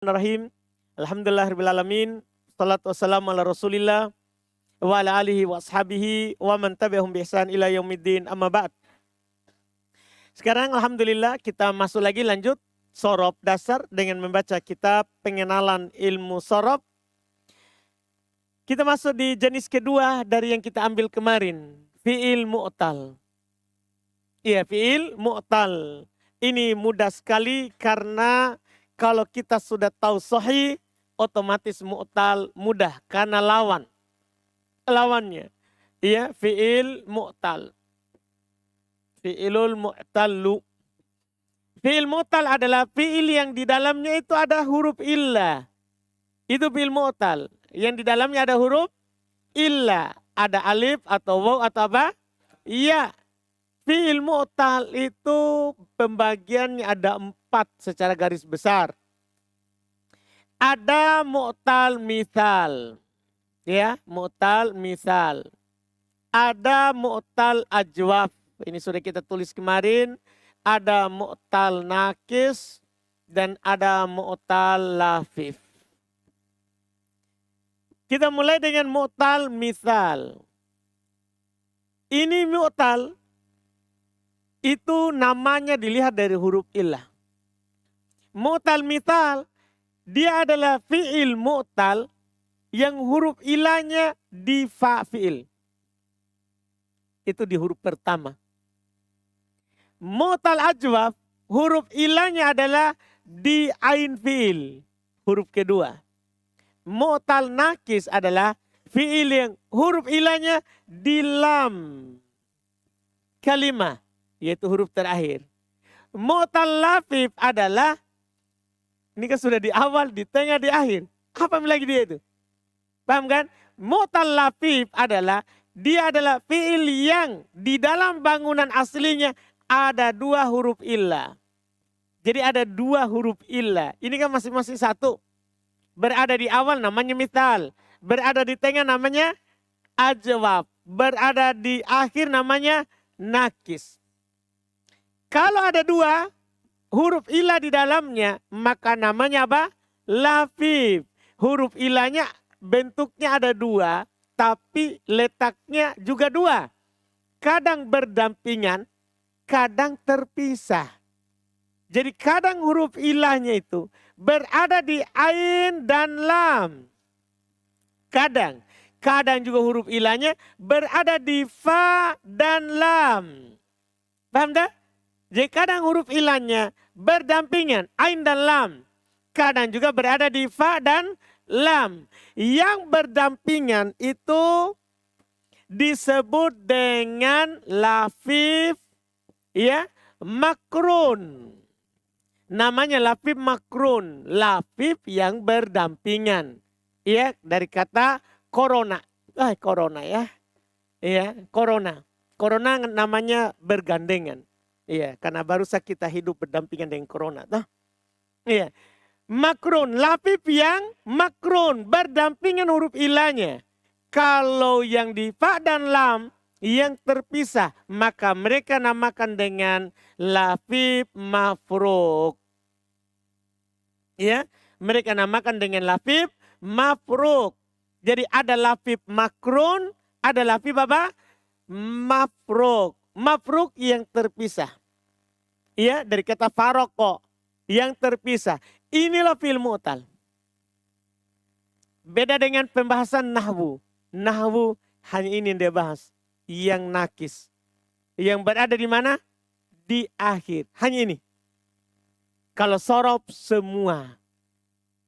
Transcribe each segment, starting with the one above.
Bismillahirrahmanirrahim. Alhamdulillahirrahmanirrahim. Salatu wassalamu ala rasulillah wa ala alihi wa ashabihi wa man tabi'ahum bi ihsan ila yaumiddin amma ba'd. Sekarang alhamdulillah kita masuk lagi lanjut sorob dasar dengan membaca kitab pengenalan ilmu sorob. Kita masuk di jenis kedua dari yang kita ambil kemarin. Fi'il mu'tal. Iya, fi'il mu'tal. Ini mudah sekali karena kalau kita sudah tahu sahih, otomatis mu'tal mudah karena lawannya. Iya, fi'il mu'tal. Fi'ilul mu'tallu. Fi'il mu'tal adalah fi'il yang di dalamnya itu ada huruf illah. Itu fi'il mu'tal. Yang di dalamnya ada huruf illah. Ada alif atau waw atau apa? Iya. Fi'il mu'tal itu pembagiannya ada 4 secara garis besar. Ada mu'tal misal. Ya, mu'tal misal. Ada mu'tal ajwaf. Ini sudah kita tulis kemarin. Ada mu'tal nakis dan ada mu'tal lafif. Kita mulai dengan mu'tal misal. Ini mu'tal itu namanya dilihat dari huruf illah. Mu'tal misal, dia adalah fi'il mu'tal yang huruf ilahnya di fa fi'il. Itu di huruf pertama. Mu'tal ajwaf, huruf ilahnya adalah di ain fi'il, huruf kedua. Mu'tal nakis adalah fi'il yang huruf ilahnya di lam kalimah, yaitu huruf terakhir. Mu'tal lafif adalah, ini kan sudah di awal, di tengah, di akhir. Apa lagi dia itu? Paham kan? Mu'tal lafif adalah, dia adalah fi'il yang di dalam bangunan aslinya ada 2 huruf illah. Jadi ada 2 huruf illah. Ini kan masing-masing satu. Berada di awal namanya misal. Berada di tengah namanya ajwaf. Berada di akhir namanya nakis. Kalau ada 2 huruf ilah di dalamnya, maka namanya apa? Lafif. Huruf ilahnya bentuknya ada 2, tapi letaknya juga 2. Kadang berdampingan, kadang terpisah. Jadi kadang huruf ilahnya itu berada di ain dan lam. Kadang juga huruf ilahnya berada di fa dan lam. Paham tak? Jadi kadang huruf ilahnya berdampingan, ain dan lam. Kadang juga berada di fa dan lam. Yang berdampingan itu disebut dengan lafif, ya, makrun. Namanya lafif makrun, lafif yang berdampingan. Ya, dari kata corona. Corona ya. Iya, corona. Corona namanya bergandengan. Iya, karena baru saja kita hidup berdampingan dengan corona. Iya. Makrun, lafif yang makrun, berdampingan huruf ilahnya. Kalau yang di fa dan lam yang terpisah, maka mereka namakan dengan lafif mafruk. Ya, mereka namakan dengan lafif mafruk. Jadi ada lafif makrun, ada lafif apa? Mafruk. Mafruk yang terpisah. Ya, dari kata faroko, yang terpisah. Inilah fi'il mu'tal. Beda dengan pembahasan nahwu. Nahwu hanya ini yang dia bahas. Yang nakis. Yang berada di mana? Di akhir. Hanya ini. Kalau sorob semua.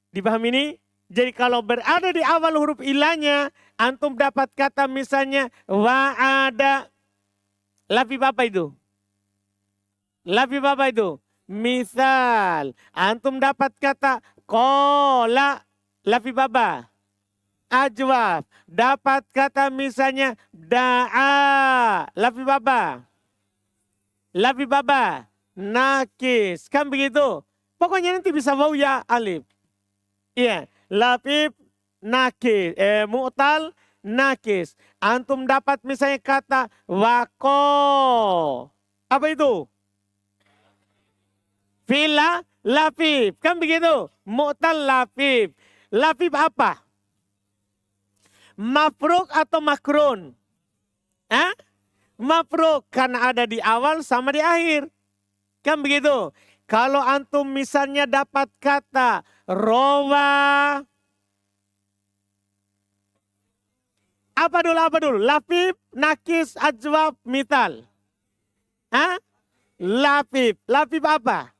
Dipahami ini? Jadi kalau berada di awal huruf ilahnya, antum dapat kata misalnya wa'ada. Lafif apa itu? Lafif apa itu? Misal. Antum dapat kata kola. Lafif apa? Ajwaf. Dapat kata misalnya da'a. Lafif apa? Lafif apa? Nakis. Kan begitu? Pokoknya nanti bisa waw ya alif. Iya. Lafif nakis. Mu'tal nakis. Antum dapat misalnya kata wako. Apa itu? Fi'il Lafif. Kan begitu? Mu'tal lafif. Lafif apa? Mafruk atau makrun? Hah? Mafruk. Karena ada di awal sama di akhir. Kan begitu? Kalau antum misalnya dapat kata rawa. Apa dulu? Lafif, nakis, ajwab, mital. Hah? Lafif. Lafif apa?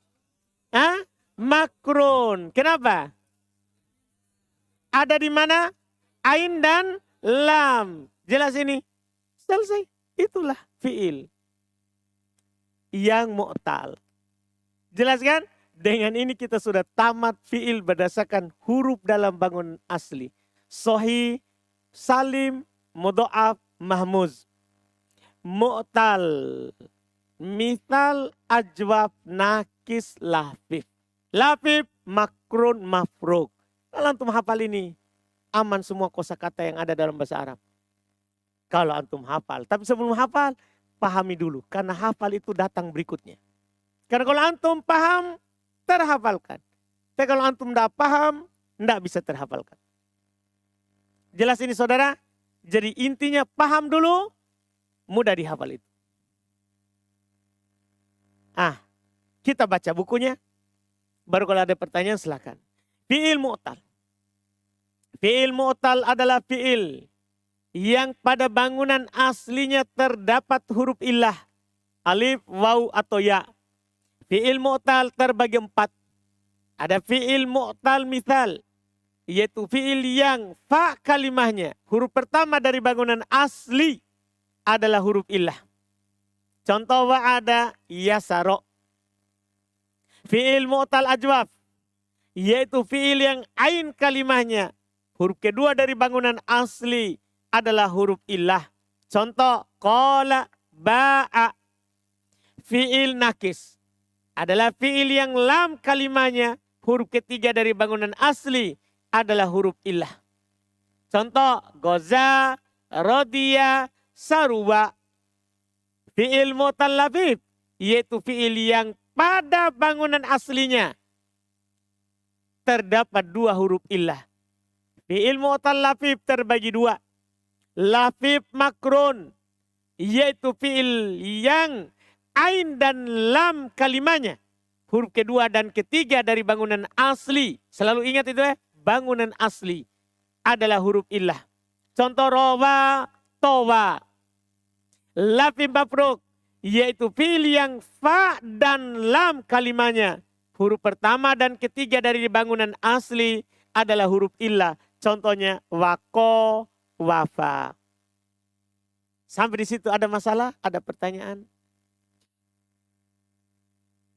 Hah? Makrun. Kenapa? Ada di mana? Ain dan lam. Jelas ini? Selesai. Itulah fiil yang mu'tal. Jelas kan? Dengan ini kita sudah tamat fiil berdasarkan huruf dalam bangun asli. Sahih, salim, mudha'af, mahmuz. Mu'tal, misal, ajwab, nakis, lafif. Lafif, makrun, mafruk. Kalau antum hafal ini, aman semua kosakata yang ada dalam bahasa Arab. Kalau antum hafal. Tapi sebelum hafal, pahami dulu. Karena hafal itu datang berikutnya. Karena kalau antum paham, terhafalkan. Tapi kalau antum tidak paham, tidak bisa terhafalkan. Jelas ini saudara? Jadi intinya paham dulu, mudah dihafal itu. Kita baca bukunya. Baru kalau ada pertanyaan silakan. Fi'il mu'tal. Fi'il mu'tal adalah fi'il yang pada bangunan aslinya terdapat huruf illah. Alif, waw, atau ya. Fi'il mu'tal terbagi 4. Ada fi'il mu'tal misal. Yaitu fi'il yang fa kalimahnya. Huruf pertama dari bangunan asli adalah huruf illah. Contoh wa'ada yasaro. Fi'il mu'tal ajwaf. Yaitu fi'il yang ain kalimahnya. Huruf kedua dari bangunan asli adalah huruf illah. Contoh qala ba'a. Fi'il nakis. Adalah fi'il yang lam kalimahnya. Huruf ketiga dari bangunan asli adalah huruf illah. Contoh goza, rodiya, saruwa. Fi'il mu'tal lafif. Yaitu fi'il yang pada bangunan aslinya terdapat 2 huruf illah. Fi'il mu'tal lafif terbagi 2. Lafif makrun. Yaitu fi'il yang ain dan lam kalimahnya. Huruf kedua dan ketiga dari bangunan asli. Selalu ingat itu ya. Bangunan asli adalah huruf illah. Contoh rawa, towa. Lafif mafruk. Yaitu fi'il yang fa dan lam kalimahnya. Huruf pertama dan ketiga dari bangunan asli adalah huruf illah. Contohnya wako, wafa. Sampai di situ ada masalah? Ada pertanyaan?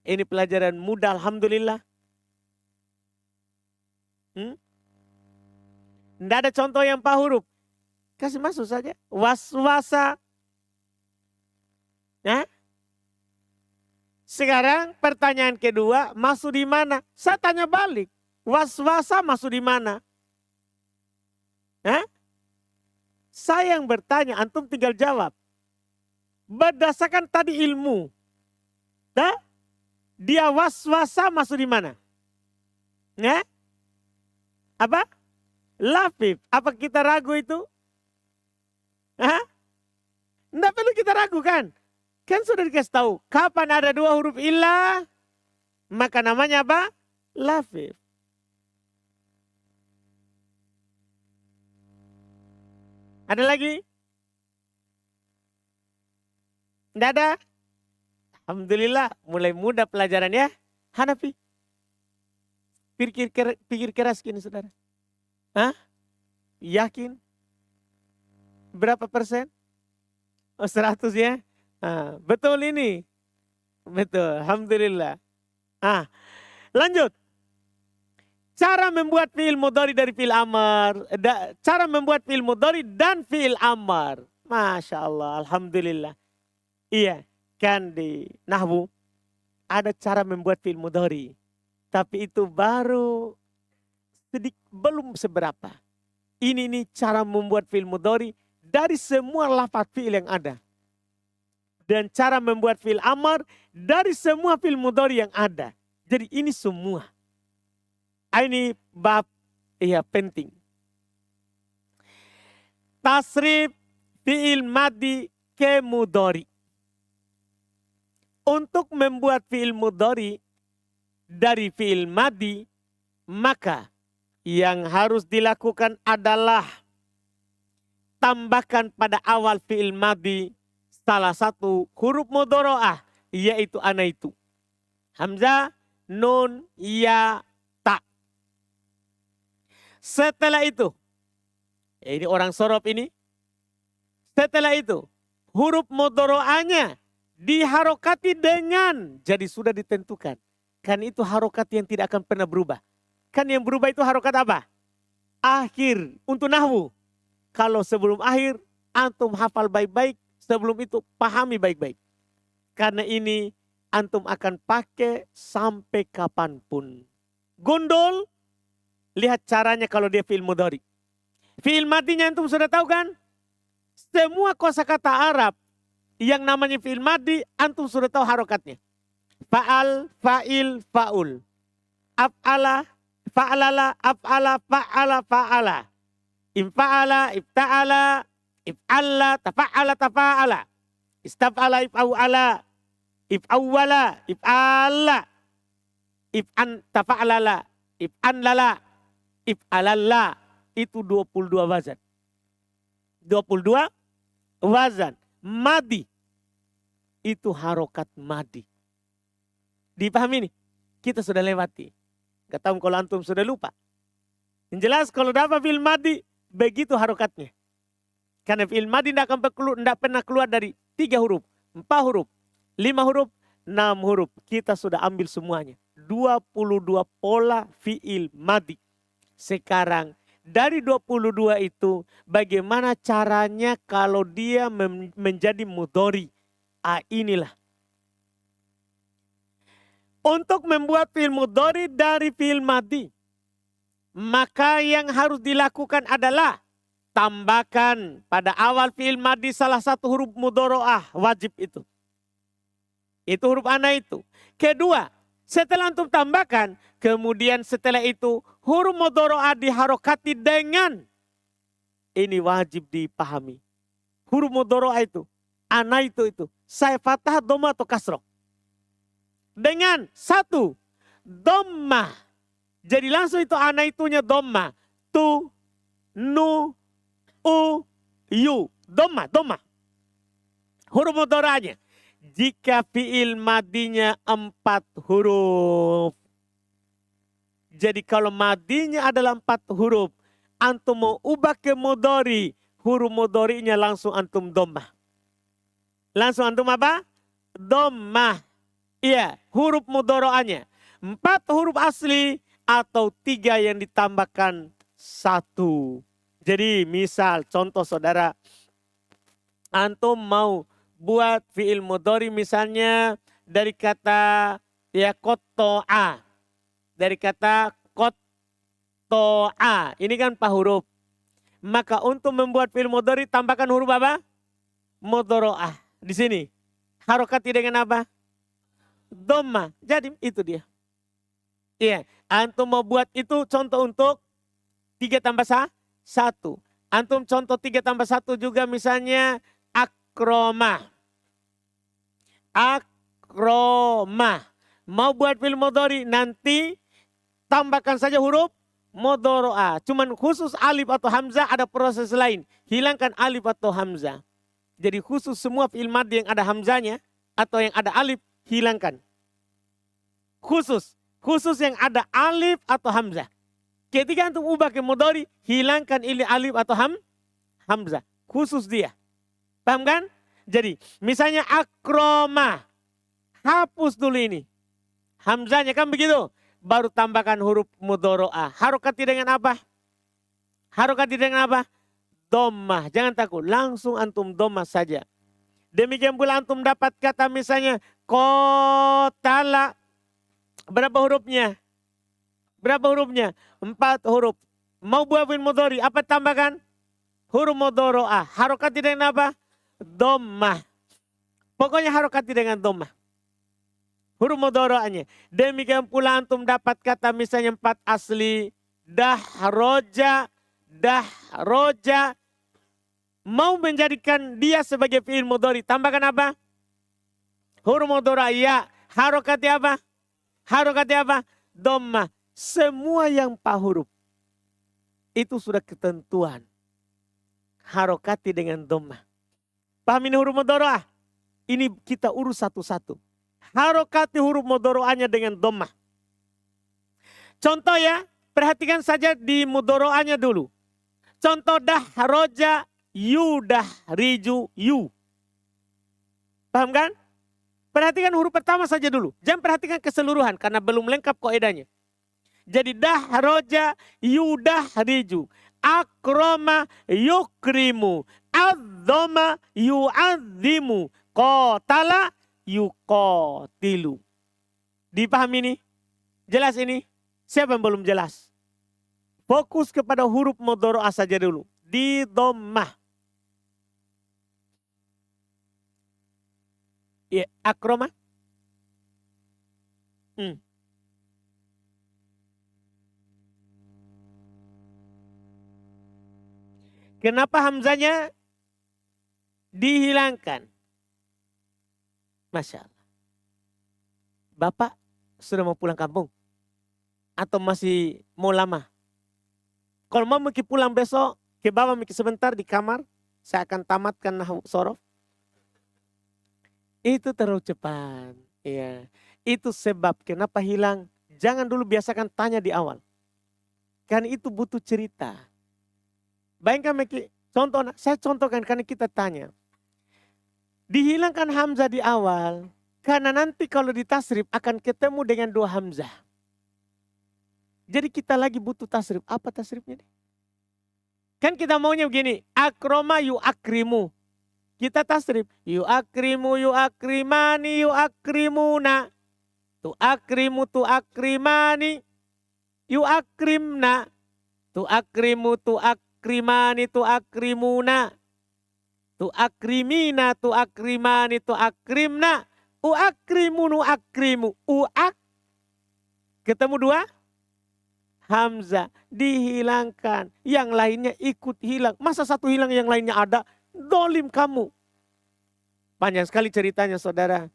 Ini pelajaran mudah alhamdulillah. Tidak ada contoh yang 4 huruf. Kasih masuk saja. Waswasa. Nah, sekarang pertanyaan kedua, masuk di mana? Saya tanya balik. Waswasa masuk di mana? Saya yang bertanya, antum tinggal jawab. Berdasarkan tadi ilmu. Dia waswasa masuk di mana? Apa? Lafif. Apa kita ragu itu? Tidak perlu kita ragukan. Kan sudah dikasih tahu. Kapan ada 2 huruf illah, maka namanya apa? Lafif. Ada lagi? Tidak ada? Alhamdulillah mulai mudah pelajaran ya. Hanafi. Pikir keras gini saudara. Yakin? Berapa persen? 100 ya? Betul ini. Betul. Alhamdulillah. Lanjut. Cara membuat fi'il mudhari dari fi'il amar. Cara membuat fi'il mudhari dan fi'il amar. Masya Allah. Alhamdulillah. Iya. Kan di nahwu. Ada cara membuat fi'il mudhari. Tapi itu baru belum seberapa. Ini cara membuat fi'il mudhari dari semua lafaz fi'il yang ada. Dan cara membuat fi'il amar dari semua fi'il mudhari yang ada. Jadi ini semua. Ini bab penting. Tasrif fi'il madi ke mudhari. Untuk membuat fi'il mudhari dari fi'il madi, maka yang harus dilakukan adalah tambahkan pada awal fi'il madi salah satu huruf mudhari'ah, yaitu ana itu. Hamzah, nun, ya, ta. Setelah itu, ini orang sorof ini. Setelah itu, huruf mudhari'ahnya diharokati dengan, jadi sudah ditentukan. Kan itu harokat yang tidak akan pernah berubah. Kan yang berubah itu harokat apa? Akhir, untuk nahwu. Kalau sebelum akhir, antum hafal baik-baik. Sebelum itu, pahami baik-baik. Karena ini, antum akan pakai sampai kapanpun. Gondol, lihat caranya kalau dia fi'il mudhari. Fi'il madinya antum sudah tahu kan? Semua kosakata Arab yang namanya fi'il madi, antum sudah tahu harokatnya. Fa'al, fa'il, fa'ul. Af'ala, fa'alala, af'ala, fa'ala, fa'ala. Imfa'ala, ifta'ala, if'alla, tafa'ala, tafa'ala. Istaf'ala, if'aw'ala, if'awwala, if'alla. If'an, tafa'alala, if'anlala, if'alalla. Itu 22 wazan. 22 wazan. Madi. Itu harokat madi. Dipahami nih? Kita sudah lewati. Gak tahu kalau antum sudah lupa. Yang jelas kalau dapat fi'il madi, begitu harokatnya. Karena fi'il madi tidak pernah keluar dari 3 huruf, 4 huruf, 5 huruf, 6 huruf. Kita sudah ambil semuanya. 22 pola fi'il madi. Sekarang dari 22 itu bagaimana caranya kalau dia menjadi mudhari. Inilah. Untuk membuat fi'il mudhari dari fi'il madi, maka yang harus dilakukan adalah tambahkan pada awal fi'il madi salah satu huruf mudhari'ah, wajib itu. Itu huruf ana itu. Kedua, setelah antum tambahkan, kemudian setelah itu huruf mudhari'ah diharokati dengan, ini wajib dipahami. Huruf mudhari'ah itu, ana itu, saya fathah, dhamma atau kasroh. Dengan 1, dhammah. Jadi langsung itu ana itunya dhammah. Tu, nu, u, yu. Dhammah. Huruf mudhari'ahnya. Jika fi'il madinya 4 huruf. Jadi kalau madinya adalah 4 huruf. Antum mau ubah ke mudhari. Huruf mudhari'nya langsung antum dhammah. Langsung antum apa? Dhammah. Iya, huruf mudhari'ahnya. 4 huruf asli atau 3 yang ditambahkan 1. Jadi misal contoh saudara, antum mau buat fi'il mudhari misalnya dari kata qotto'a. Dari kata qotto'a. Ini kan 4 huruf. Maka untuk membuat fi'il mudhari tambahkan huruf apa? Mudhari'ah. Di sini. Harokati dengan apa? Dhammah. Jadi itu dia. Iya. Antum mau buat itu contoh untuk 3 tambah 1. Antum contoh 3 tambah 1 juga misalnya akromah. Akromah. Mau buat fi'il mudhari nanti tambahkan saja huruf mudhari'ah. Cuman khusus alif atau hamzah ada proses lain. Hilangkan alif atau hamzah. Jadi khusus semua fi'il madi yang ada hamzahnya atau yang ada alif hilangkan. Khusus yang ada alif atau hamzah. Ketika antum ubah ke mudhari, hilangkan ini alif atau hamzah. Khusus dia. Paham kan? Jadi misalnya akromah. Hapus dulu ini. Hamzahnya kan begitu. Baru tambahkan huruf mudhari'ah. Harokati dengan apa? Dhammah. Jangan takut. Langsung antum dhammah saja. Demikian pula antum dapat kata misalnya qotala. Berapa hurufnya? 4 huruf. Mau buat fi'il mudhari, apa tambahkan? Huruf mudhari'ah. Harokati dengan apa? Dhammah. Pokoknya harokati dengan dhammah. huruf mudhara'nya. Demikian pula antum dapat kata misalnya 4 asli. Dahroja, dahroja. Mau menjadikan dia sebagai fi'il mudhari. Tambahkan apa? Huruf mudhara' ya. Harokatnya apa? Harokatnya apa? Dhammah. Semua yang 4 huruf. Itu sudah ketentuan. Harokati dengan dhammah. Paham ini huruf mudhara'a? Ini kita urus satu-satu. Harokati huruf mudhara'a-nya dengan dhammah. Contoh ya, perhatikan saja di mudhara'a-nya dulu. Contoh dahroja, yu dahriju, yu. Paham kan? Perhatikan huruf pertama saja dulu. Jangan perhatikan keseluruhan karena belum lengkap kaidahnya. Jadi dahroja, yu dahriju. Akroma yukrimu. Adzoma yu'adzimu. Qatala yuqatilu. Dipahami ini? Jelas ini? Siapa yang belum jelas? Fokus kepada huruf mudhara'a saja dulu. Di dhammah. Ya, akroma. Kenapa hamzanya dihilangkan? Masya Allah. Bapak sudah mau pulang kampung? Atau masih mau lama? Kalau mau mungkin pulang besok, ke bawah mungkin sebentar di kamar. Saya akan tamatkan nahwu sorof. Itu terlalu cepat. Ya. Itu sebab kenapa hilang. Jangan dulu biasakan tanya di awal. Karena itu butuh cerita. Bayangkan contoh, saya contohkan karena kita tanya. Dihilangkan hamzah di awal. Karena nanti kalau ditasrif akan ketemu dengan 2 hamzah. Jadi kita lagi butuh tasrif. Apa tasrifnya nih? Kan kita maunya begini. Akroma yu akrimu. Kita tasrif. Yu akrimu yu akrimani yu akrimuna. Tu akrimu tu akrimani. Yu akrimna. Tu akrimu tu akrimani tu akrimuna. Tu akrimina tu akrimani tu akrimna. U akrimu nu akrimu. Uak. Ketemu 2 hamzah dihilangkan. Yang lainnya ikut hilang. Masa satu hilang yang lainnya ada? Dolim kamu. Panjang sekali ceritanya saudara.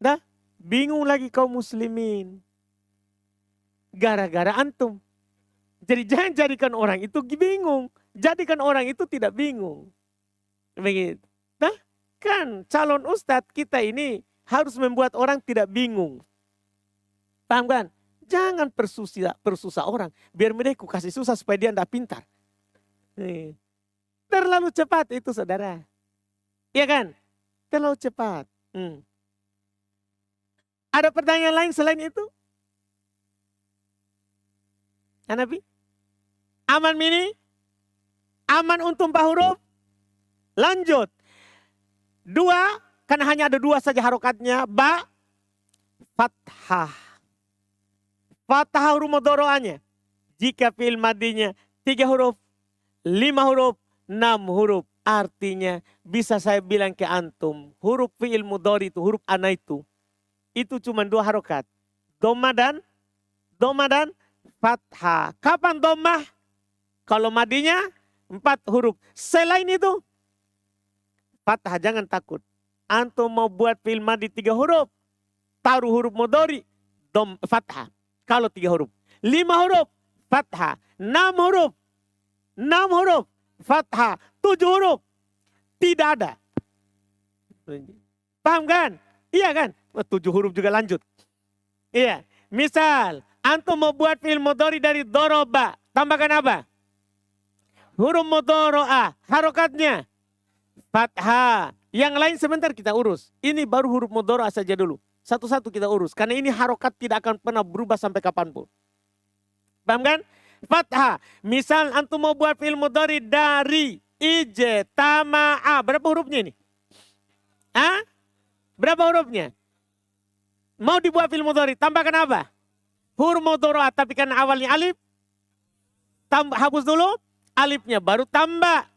Dah bingung lagi kaum muslimin. Gara-gara antum. Jadi jangan jadikan orang itu bingung. Jadikan orang itu tidak bingung. Begitu. Nah kan calon ustadz kita ini harus membuat orang tidak bingung. Paham kan? Jangan persusah orang. Biar mereka kasih susah supaya dia tidak pintar. Terlalu cepat itu saudara. Iya kan? Terlalu cepat. Ada pertanyaan lain selain itu? Nabi? Aman mini? Aman untuk 4 huruf? Lanjut. 2, karena hanya ada 2 saja harokatnya. Ba, fathah. Fathah huruf mudhara'a-nya. Jika fi'il madinya 3 huruf, 5 huruf, 6 huruf. Artinya bisa saya bilang ke antum. Huruf fi'il mudhari itu, huruf ana itu cuma 2 harokat. Dhammah dan fathah. Kapan dhammah? Kalau madinya 4 huruf. Selain itu, fathah jangan takut. Antum mau buat fi'il madi 3 huruf. Taruh huruf mudhari, fathah. Kalau 3 huruf. 5 huruf, fathah. 6 huruf, fathah. 7 huruf, tidak ada. Paham kan? Iya kan? 7 huruf juga lanjut. Iya. Misal, antum mau buat fi'il mudhari dari doroba. Tambahkan apa? Huruf mudhara'a. Harokatnya fathah. Yang lain sebentar kita urus. Ini baru huruf mudhara'a saja dulu. Satu-satu kita urus. Karena ini harokat tidak akan pernah berubah sampai kapanpun. Paham kan? Fathah. Misal antum mau buat fi'il mudhari dari ijtama'a. Berapa hurufnya ini? Berapa hurufnya? Mau dibuat fi'il mudhari. Tambahkan apa? Huruf mudhara'a. Tapi kan awalnya alif. Hapus dulu. Alifnya baru tambah.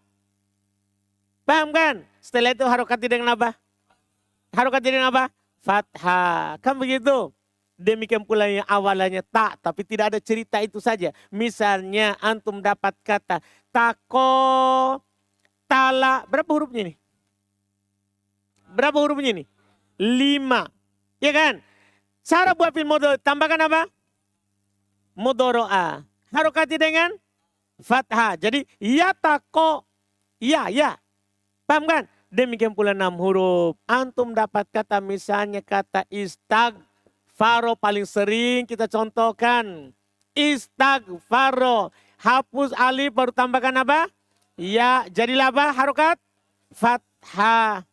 Paham kan? Setelah itu harokat dengan apa? Harokat dengan apa? fathah. Kan begitu? Demikian pula yang awalannya tak, tapi tidak ada cerita itu saja. Misalnya antum dapat kata tako, tala. Berapa hurufnya nih? Berapa hurufnya nih? 5. Ya kan? Cara buat fi'il mudhari, tambahkan apa? Mudhoro'a. Harokati dengan fathah. Jadi ya tako, ya. Paham kan? Demikian pula 6 huruf. Antum dapat kata misalnya kata istighfaro, paling sering kita contohkan. Istighfaro. Hapus alif baru tambahkan apa? Ya, jadilah apa? Harokat fathah.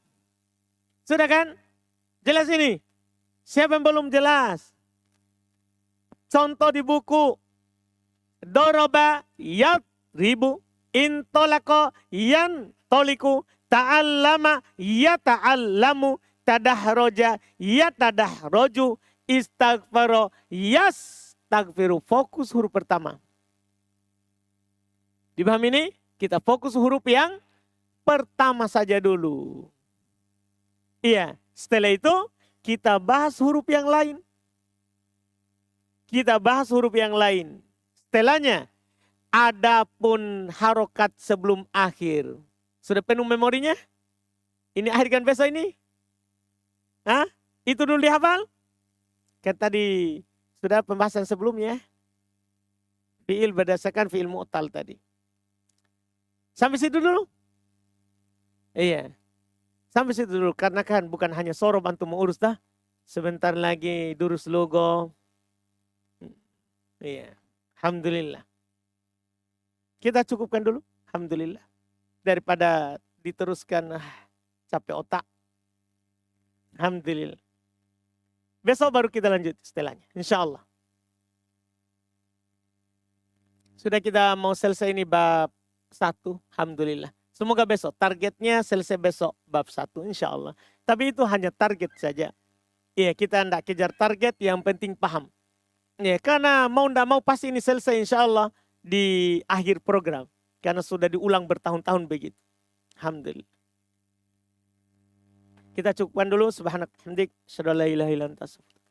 Sudah kan? Jelas ini? Siapa yang belum jelas? Contoh di buku. Doroba yadribu. Intolako yantoliku. Ta'allama yata'allamu. Tadahroja yatadahroju. Istaghfaro yastaghfiru. Fokus huruf pertama. Dipahami ini? Kita fokus huruf yang pertama saja dulu. Iya, setelah itu kita bahas huruf yang lain. Kita bahas huruf yang lain. Setelahnya, adapun harokat sebelum akhir. Sudah penuh memorinya? Ini akhirkan besok ini? Hah? Itu dulu dihafal? Kan tadi sudah pembahasan sebelumnya. Fi'il berdasarkan fi'il mu'tal tadi. Sampai situ dulu? Iya. Sampai situ dulu. Karena kan bukan hanya sorob antum mengurus dah. Sebentar lagi durus logo. Iya. Alhamdulillah. Kita cukupkan dulu. Alhamdulillah. Daripada diteruskan capek otak. Alhamdulillah. Besok baru kita lanjut setelahnya. Insya Allah. Sudah kita mau selesai ini bab 1. Alhamdulillah. Semoga besok. Targetnya selesai besok bab 1. Insya Allah. Tapi itu hanya target saja. Iya, kita tidak kejar target. Yang penting paham. Ya, karena mau tidak mau pasti ini selesai insya Allah di akhir program. Karena sudah diulang bertahun-tahun begitu. Alhamdulillah. Kita cukupkan dulu. Subhanak hamdik. Asyhadu an la ilaha illa anta astaghfiruka.